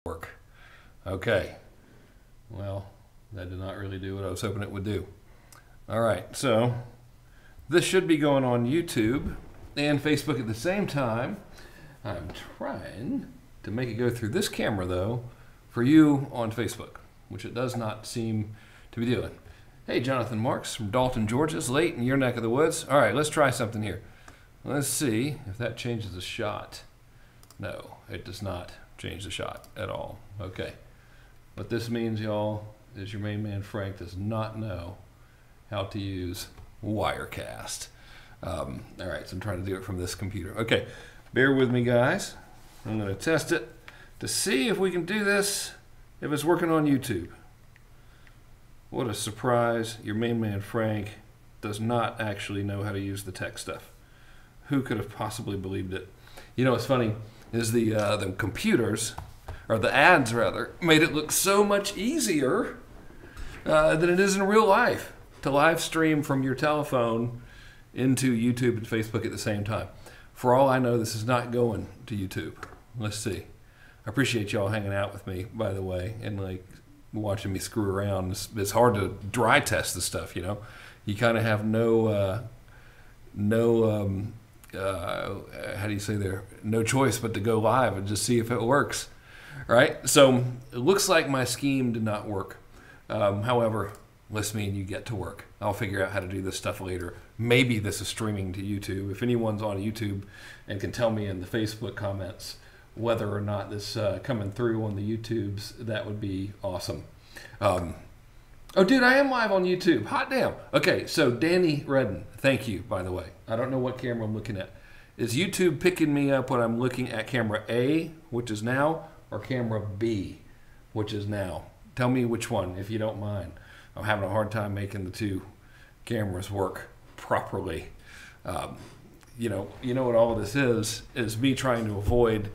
work. Okay. Well, that did not really do what I was hoping it would do. All right, so this should be going on YouTube and Facebook at the same time. I'm trying to make it go through this camera, though, for you on Facebook, which it does not seem to be doing. Hey, Jonathan Marks from Dalton, Georgia. It's late in your neck of the woods. All right, let's try something here. Let's see if that changes the shot. No, it does not change the shot at all. Okay. What this means, y'all, is your main man Frank does not know how to use Wirecast. All right, so I'm trying to do it from this computer. Okay, bear with me, guys. I'm going to test it to see if we can do this, if it's working on YouTube. What a surprise. Your main man Frank does not actually know how to use the tech stuff. Who could have possibly believed it? You know what's funny is the computers, or the ads rather, made it look so much easier than it is in real life to live stream from your telephone into YouTube and Facebook at the same time. For all I know, this is not going to YouTube. Let's see. I appreciate y'all hanging out with me, by the way, and like watching me screw around. It's hard to dry test this stuff, you know. You kind of have no how do you say there? No choice but to go live and just see if it works, right? So it looks like my scheme did not work. However, let's mean you get to work. I'll figure out how to do this stuff later. Maybe this is streaming to YouTube. If anyone's on YouTube and can tell me in the Facebook comments whether or not this coming through on the YouTubes, that would be awesome. Oh, dude, I am live on YouTube. Hot damn. Okay, so Danny Redden, thank you, by the way. I don't know what camera I'm looking at. Is YouTube picking me up when I'm looking at camera A, which is now, or camera B, which is now? Tell me which one, if you don't mind. I'm having a hard time making the two cameras work properly. You know what all of this is me trying to avoid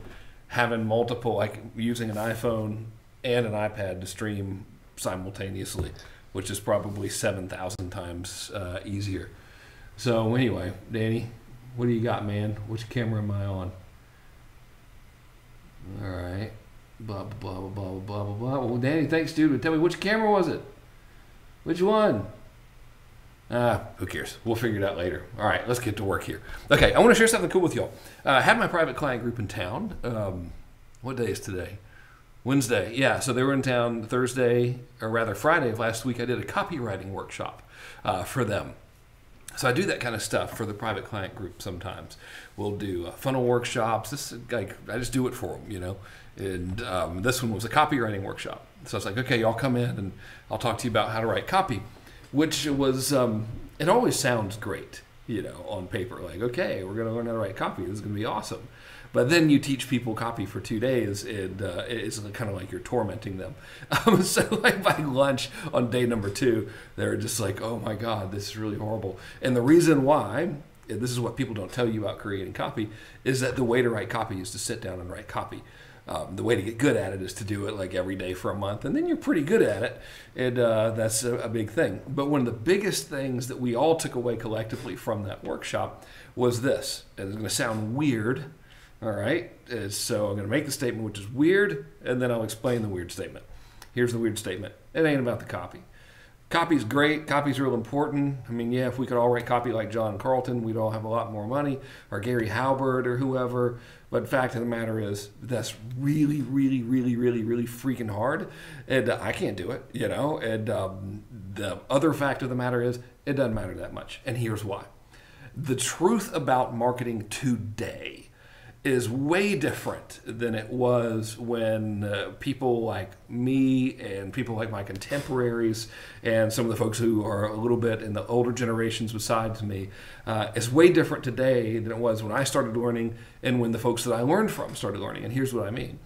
having multiple, like using an iPhone and an iPad to stream simultaneously, which is probably 7,000 times easier. So anyway, Danny, what do you got, man? Which camera am I on? All right. Blah, blah, blah, blah, blah, blah, blah. Well, Danny, thanks, dude. But tell me, which camera was it? Which one? Who cares? We'll figure it out later. All right, let's get to work here. Okay, I want to share something cool with y'all. I had my private client group in town. What day is today? Wednesday. Yeah, so they were in town Thursday, or rather Friday of last week. I did a copywriting workshop for them. So I do that kind of stuff for the private client group sometimes. We'll do funnel workshops. This is like, I just do it for them, you know. And this one was a copywriting workshop. So it's like, okay, y'all come in and I'll talk to you about how to write copy, which was, it always sounds great, you know, on paper. Like, okay, we're going to learn how to write copy. This is going to be awesome. But then you teach people copy for 2 days, and it's kind of like you're tormenting them. So like by lunch on day number 2, they're just like, oh my God, this is really horrible. And the reason why, and this is what people don't tell you about creating copy, is that the way to write copy is to sit down and write copy. The way to get good at it is to do it like every day for a month, and then you're pretty good at it, and that's a big thing. But one of the biggest things that we all took away collectively from that workshop was this, and it's going to sound weird. All right, so I'm going to make the statement, which is weird, and then I'll explain the weird statement. Here's the weird statement. It ain't about the copy. Copy's great. Copy's real important. I mean, yeah, if we could all write copy like John Carlton, we'd all have a lot more money, or Gary Halbert, or whoever. But the fact of the matter is, that's really, really, really, really, really freaking hard, and I can't do it, you know. And the other fact of the matter is, it doesn't matter that much, and here's why. The truth about marketing today is way different than it was when people like me and people like my contemporaries and some of the folks who are a little bit in the older generations besides me, is way different today than it was when I started learning and when the folks that I learned from started learning. And here's what I mean.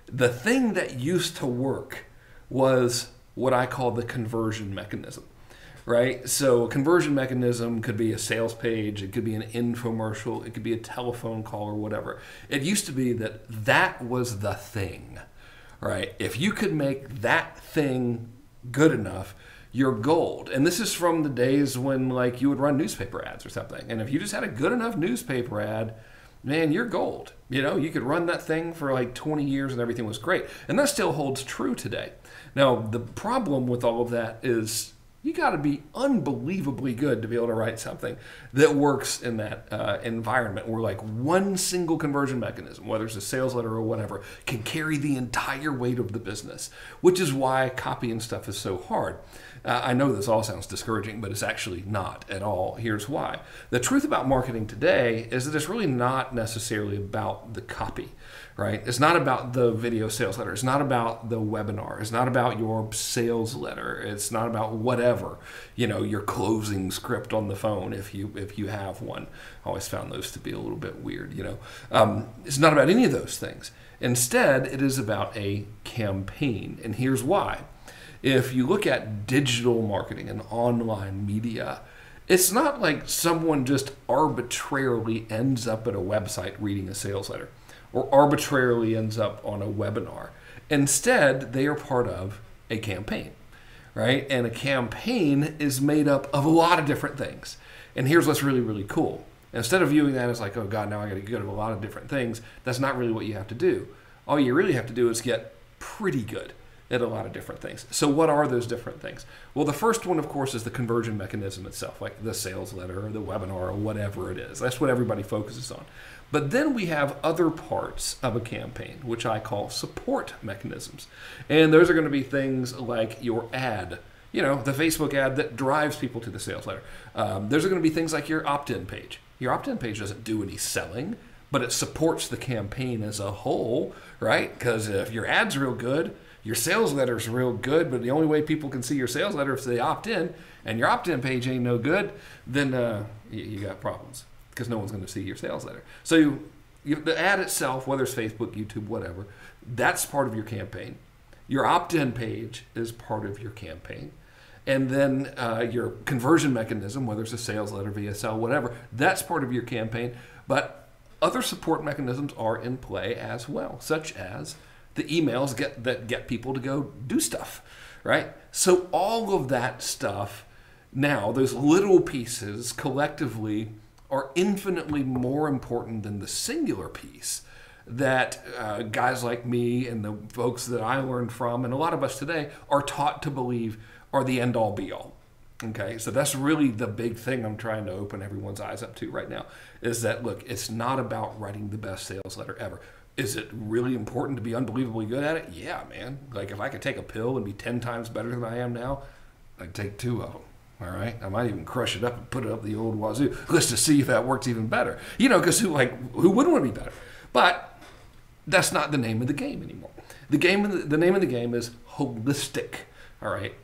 The thing that used to work was what I call the conversion mechanism. Right? So a conversion mechanism could be a sales page, it could be an infomercial, it could be a telephone call or whatever. It used to be that was the thing, right? If you could make that thing good enough, you're gold. And this is from the days when like you would run newspaper ads or something. And if you just had a good enough newspaper ad, man, you're gold. You know, you could run that thing for like 20 years and everything was great. And that still holds true today. Now, the problem with all of that is you got to be unbelievably good to be able to write something that works in that environment where like one single conversion mechanism, whether it's a sales letter or whatever, can carry the entire weight of the business, which is why copy and stuff is so hard. I know this all sounds discouraging, but it's actually not at all. Here's why. The truth about marketing today is that it's really not necessarily about the copy, right? It's not about the video sales letter. It's not about the webinar. It's not about your sales letter. It's not about whatever, you know, your closing script on the phone if you have one. I always found those to be a little bit weird, you know. It's not about any of those things. Instead, it is about a campaign, and here's why. If you look at digital marketing and online media, it's not like someone just arbitrarily ends up at a website reading a sales letter or arbitrarily ends up on a webinar. Instead, they are part of a campaign, right? And a campaign is made up of a lot of different things. And here's what's really, really cool. Instead of viewing that as like, oh God, now I got to get a lot of different things, that's not really what you have to do. All you really have to do is get pretty good at a lot of different things. So what are those different things? Well, the first one, of course, is the conversion mechanism itself, like the sales letter or the webinar or whatever it is. That's what everybody focuses on. But then we have other parts of a campaign, which I call support mechanisms. And those are going to be things like your ad, you know, the Facebook ad that drives people to the sales letter. Those are going to be things like your opt-in page. Your opt-in page doesn't do any selling, but it supports the campaign as a whole, right? Because if your ad's real good, your sales letter's real good, but the only way people can see your sales letter is if they opt in, and your opt-in page ain't no good, then you got problems because no one's going to see your sales letter. So the ad itself, whether it's Facebook, YouTube, whatever, that's part of your campaign. Your opt-in page is part of your campaign. And then your conversion mechanism, whether it's a sales letter, VSL, whatever, that's part of your campaign. But other support mechanisms are in play as well, such as the emails that get people to go do stuff, right? So all of that stuff now, those little pieces collectively are infinitely more important than the singular piece that guys like me and the folks that I learned from, and a lot of us today, are taught to believe are the end-all be-all. Okay, so that's really the big thing I'm trying to open everyone's eyes up to right now, is that, look, it's not about writing the best sales letter ever. Is it really important to be unbelievably good at it? Yeah, man. Like if I could take a pill and be 10 times better than I am now, I'd take 2 of them. All right. I might even crush it up and put it up the old wazoo just to see if that works even better. You know, because who wouldn't want to be better? But that's not the name of the game anymore. The name of the game is holistic. All right.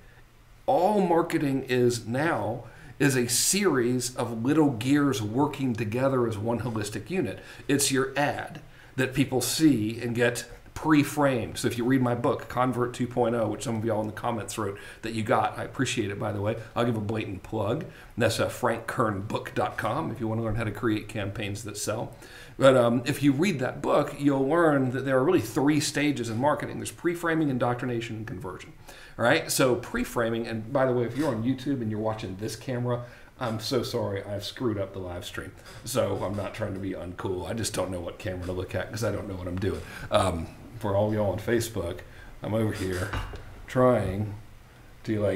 All marketing is now is a series of little gears working together as one holistic unit. It's your ad that people see and get pre-framed. So if you read my book, Convert 2.0, which some of y'all in the comments wrote that you got, I appreciate it, by the way. I'll give a blatant plug. That's FrankKernBook.com if you want to learn how to create campaigns that sell. But if you read that book, you'll learn that there are really 3 stages in marketing. There's pre-framing, indoctrination, and conversion. All right, so pre-framing, and by the way, if you're on YouTube and you're watching this camera, I'm so sorry, I've screwed up the live stream. So I'm not trying to be uncool. I just don't know what camera to look at because I don't know what I'm doing. For all y'all on Facebook, I'm over here trying to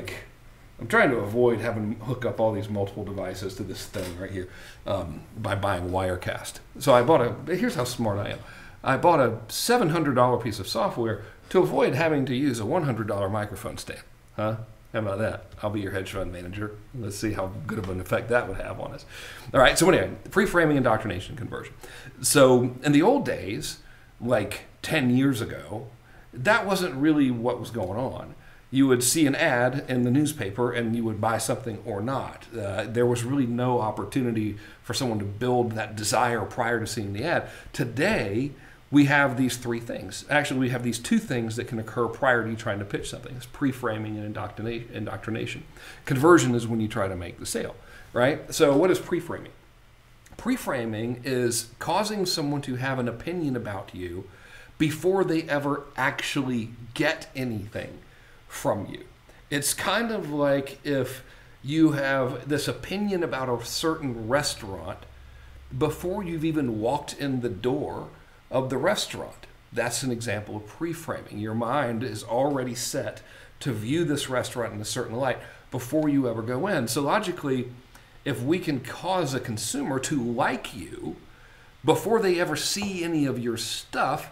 I'm trying to avoid having to hook up all these multiple devices to this thing right here by buying Wirecast. So I bought here's how smart I am. I bought a $700 piece of software to avoid having to use a $100 microphone stand. Huh? How about that? I'll be your hedge fund manager. Let's see how good of an effect that would have on us. All right, so anyway, pre-framing, indoctrination, conversion. So in the old days, like 10 years ago, that wasn't really what was going on. You would see an ad in the newspaper and you would buy something or not. There was really no opportunity for someone to build that desire prior to seeing the ad. Today, we have these 3 things. Actually, we have these 2 things that can occur prior to you trying to pitch something. It's pre-framing and indoctrination. Conversion is when you try to make the sale, right? So what is pre-framing? Pre-framing is causing someone to have an opinion about you before they ever actually get anything from you. It's kind of like if you have this opinion about a certain restaurant before you've even walked in the door of the restaurant. That's an example of pre-framing. Your mind is already set to view this restaurant in a certain light before you ever go in. So logically, if we can cause a consumer to like you before they ever see any of your stuff,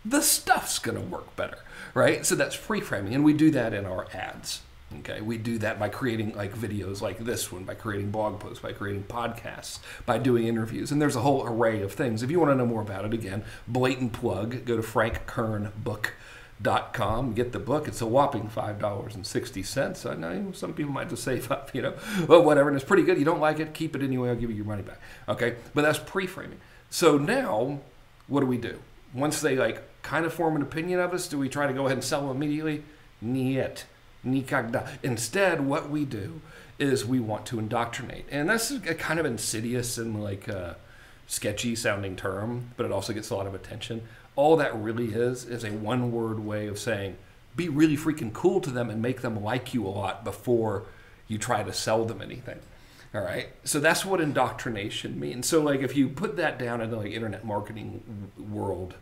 the stuff's going to work better, right? So that's pre-framing, and we do that in our ads. Okay, we do that by creating like videos like this one, by creating blog posts, by creating podcasts, by doing interviews, and there's a whole array of things. If you want to know more about it, again, blatant plug, go to FrankKernBook.com, get the book. It's a whopping $5.60. I know some people might just save up, but whatever, and it's pretty good. You don't like it, keep it anyway, I'll give you your money back. Okay, but that's pre-framing. So now, what do? Once they like kind of form an opinion of us, do we try to go ahead and sell them immediately? Niet. Nikagda. Instead, what we do is we want to indoctrinate. And that's a kind of insidious and like sketchy sounding term, but it also gets a lot of attention. All that really is a one-word way of saying, be really freaking cool to them and make them like you a lot before you try to sell them anything. All right. So that's what indoctrination means. So like if you put that down in the like internet marketing world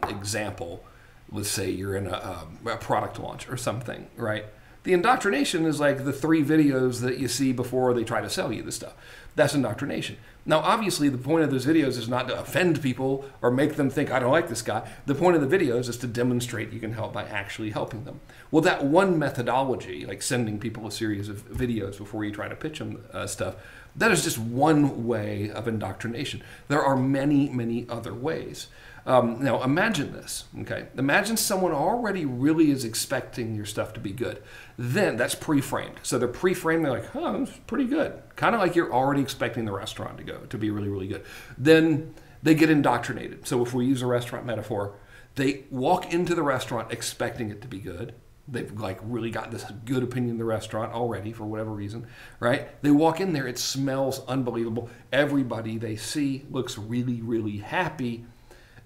example, let's say you're in a product launch or something, right? The indoctrination is like the 3 videos that you see before they try to sell you the stuff. That's indoctrination. Now, obviously, the point of those videos is not to offend people or make them think, I don't like this guy. The point of the videos is to demonstrate you can help by actually helping them. Well, that one methodology, like sending people a series of videos before you try to pitch them stuff, that is just one way of indoctrination. There are many, many other ways. Now, imagine this, okay? Imagine someone already really is expecting your stuff to be good. Then that's pre-framed. So they're pre-framed, they're like, oh, that's pretty good. Kind of like you're already expecting the restaurant to be really, really good. Then they get indoctrinated. So if we use a restaurant metaphor, they walk into the restaurant expecting it to be good. They've like really got this good opinion of the restaurant already for whatever reason, right? They walk in there, it smells unbelievable. Everybody they see looks really, really happy.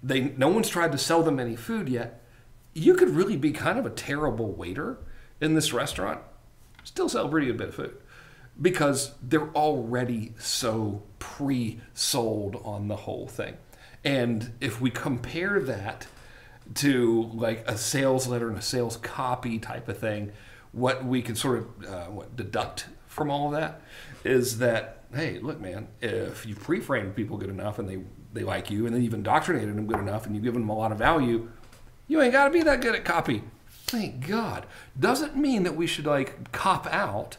No one's tried to sell them any food yet. You could really be kind of a terrible waiter in this restaurant, still sell a pretty good bit of food because they're already so pre-sold on the whole thing. And if we compare that to like a sales letter and a sales copy type of thing, what we can sort of deduct from all of that is that, hey, look, man, if you pre-framed people good enough and they like you, and then you've indoctrinated them good enough and you've given them a lot of value, you ain't got to be that good at copy. Thank God. Doesn't mean that we should like cop out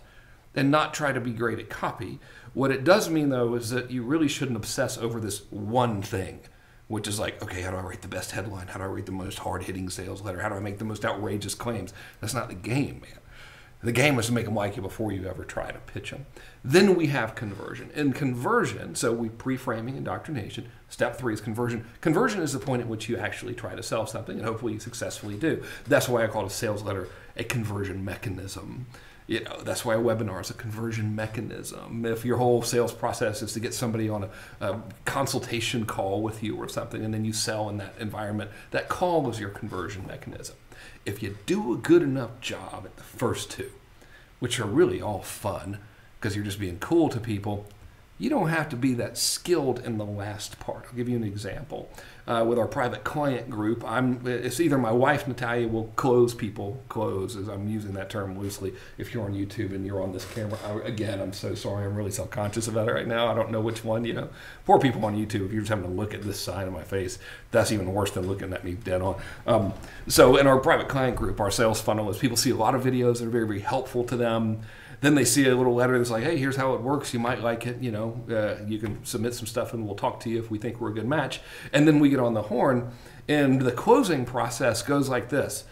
and not try to be great at copy. What it does mean, though, is that you really shouldn't obsess over this one thing, which is like, okay, how do I write the best headline? How do I write the most hard-hitting sales letter? How do I make the most outrageous claims? That's not the game, man. The game is to make them like you before you ever try to pitch them. Then we have conversion. In conversion, so we pre-framing indoctrination. Step 3 is conversion. Conversion is the point at which you actually try to sell something, and hopefully you successfully do. That's why I call a sales letter a conversion mechanism. That's why a webinar is a conversion mechanism. If your whole sales process is to get somebody on a consultation call with you or something, and then you sell in that environment, that call is your conversion mechanism. If you do a good enough job at the first 2, which are really all fun because you're just being cool to people, you don't have to be that skilled in the last part. I'll give you an example. With our private client group, it's either my wife, Natalia, will close, as I'm using that term loosely. If you're on YouTube and you're on this camera, again, I'm so sorry. I'm really self-conscious about it right now. I don't know which one, Poor people on YouTube, if you're just having to look at this side of my face, that's even worse than looking at me dead on. So in our private client group, our sales funnel is people see a lot of videos that are very, very helpful to them. Then they see a little letter that's like, hey, here's how it works. You might like it. You can submit some stuff and we'll talk to you if we think we're a good match. And then we get on the horn and the closing process goes like this.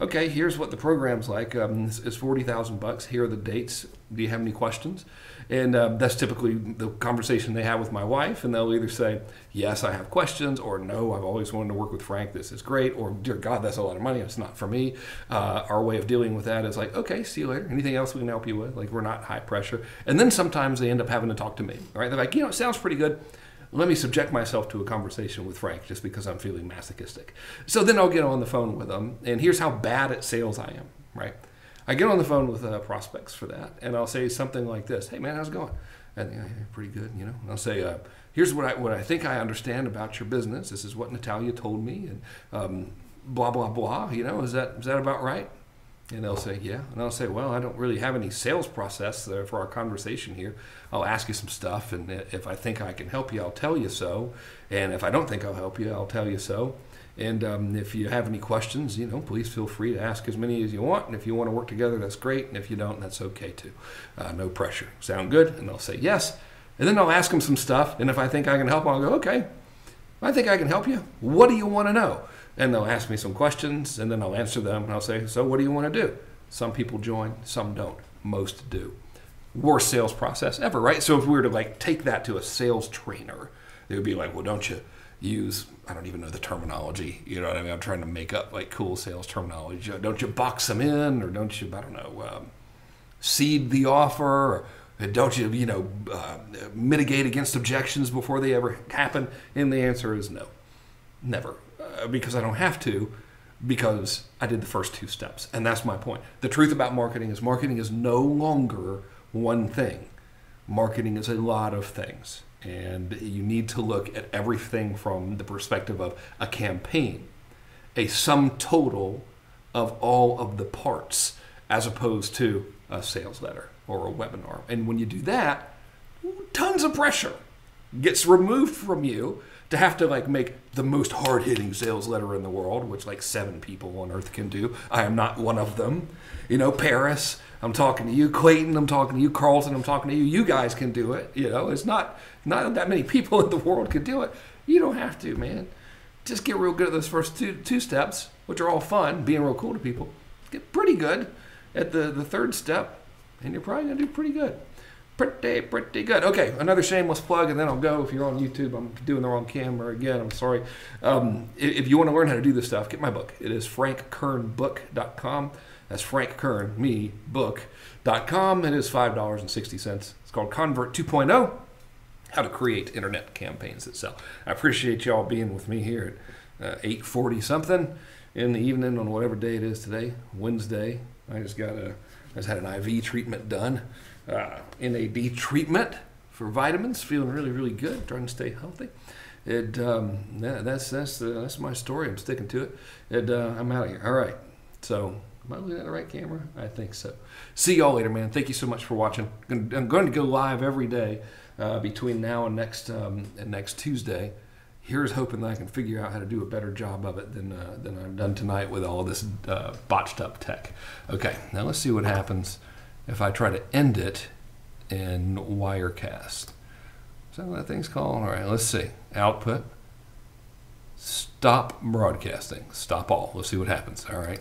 Okay, here's what the program's like. It's $40,000. Here are the dates. Do you have any questions? And that's typically the conversation they have with my wife, and they'll either say, yes, I have questions, or no, I've always wanted to work with Frank, this is great, or dear God, that's a lot of money, it's not for me. Our way of dealing with that is like, okay, see you later. Anything else we can help you with? Like, we're not high pressure. And then sometimes they end up having to talk to me, right? They're like, it sounds pretty good. Let me subject myself to a conversation with Frank just because I'm feeling masochistic. So then I'll get on the phone with them, and here's how bad at sales I am, right? I get on the phone with prospects for that, and I'll say something like this. Hey, man, how's it going? And pretty good, And I'll say, here's what I think I understand about your business. This is what Natalia told me, and blah, blah, blah. You know, is that about right? And they'll say, yeah. And I'll say, well, I don't really have any sales process for our conversation here. I'll ask you some stuff, and if I think I can help you, I'll tell you so. And if I don't think I'll help you, I'll tell you so. And if you have any questions, you know, please feel free to ask as many as you want. And if you want to work together, that's great. And if you don't, that's okay too. No pressure. Sound good? And they'll say yes. And then I'll ask them some stuff. And if I think I can help, I'll go, okay, I think I can help you. What do you want to know? And they'll ask me some questions, and then I'll answer them. And I'll say, so what do you want to do? Some people join, some don't. Most do. Worst sales process ever, right? So if we were to like take that to a sales trainer, they would be like, well, don't you use, I don't even know the terminology, you know what I mean? I'm trying to make up like cool sales terminology. Don't you box them in, or don't you, I don't know, seed the offer, or don't you, you know, mitigate against objections before they ever happen? And the answer is no, never, because I don't have to, because I did the first two steps. And that's my point. The truth about marketing is no longer one thing. Marketing is a lot of things. And you need to look at everything from the perspective of a campaign, a sum total of all of the parts, as opposed to a sales letter or a webinar. And when you do that, tons of pressure gets removed from you to have to like make the most hard-hitting sales letter in the world, which like 7 people on earth can do. I am not one of them. You know, Paris, I'm talking to you. Clayton, I'm talking to you. Carlton, I'm talking to you. You guys can do it. You know, it's not that many people in the world can do it. You don't have to, man. Just get real good at those first two steps, which are all fun, being real cool to people. Get pretty good at the third step, and you're probably going to do pretty good. Pretty good. Okay, another shameless plug, and then I'll go. If you're on YouTube, I'm doing the wrong camera again. I'm sorry. If you want to learn how to do this stuff, get my book. It is FrankKernBook.com. That's Frank Kern, me, book.com. It is $5.60. It's called Convert 2.0, How to Create Internet Campaigns That Sell. I appreciate y'all being with me here at 8:40 something in the evening on whatever day it is today, Wednesday. I just had an IV treatment done. NAD treatment for vitamins, feeling really, really good, trying to stay healthy. That's my story. I'm sticking to it. I'm out of here. All right. So, am I looking at the right camera? I think so. See y'all later, man. Thank you so much for watching. I'm going to go live every day between now and next Tuesday. Here's hoping that I can figure out how to do a better job of it than I've done tonight with all this botched up tech. Okay, now let's see what happens if I try to end it in Wirecast. Is that what that thing's called? All right, let's see. Output. Stop broadcasting. Stop all. Let's see what happens. All right.